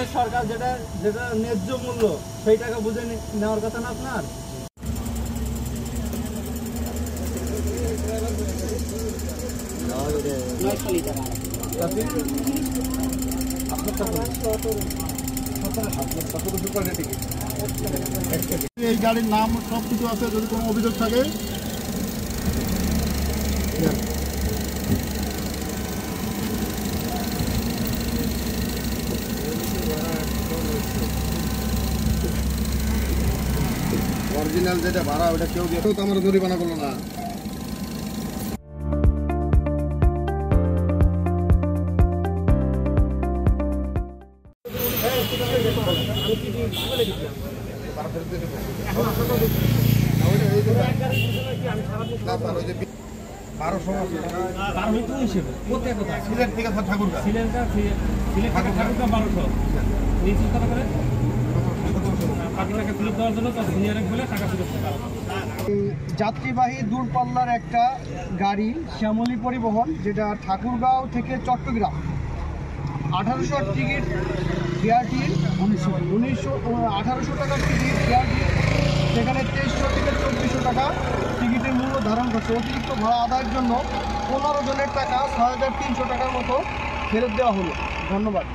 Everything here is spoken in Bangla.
তাহলে সরকার যেটা যেটা ন্যায্য মূল্য সেই টাকা বুঝে নেওয়ার কথা না আপনার? এই গাড়ির নাম সব কিছু আছে, যদি কোনো অভিযোগ থাকে অরিজিনাল যেটা ভাড়া ওটা কেউ দিয়ে তো আমার জরিমানা করলো না। যাত্রীবাহী দূরপাল্লার একটা গাড়ি শ্যামলী পরিবহন, যেটা ঠাকুরগাঁও থেকে চট্টগ্রাম, 1800 টিকিট বিআরটি, 1800 টাকার টিকিট বিআরটি, সেখানে 2300 থেকে 2400 টাকা টিকিটের মূল্য ধারণ করছে। অতিরিক্ত ভাড়া আদায়ের জন্য 15 জনের টাকা 6300 টাকার মতো ফেরত দেওয়া হলো। ধন্যবাদ।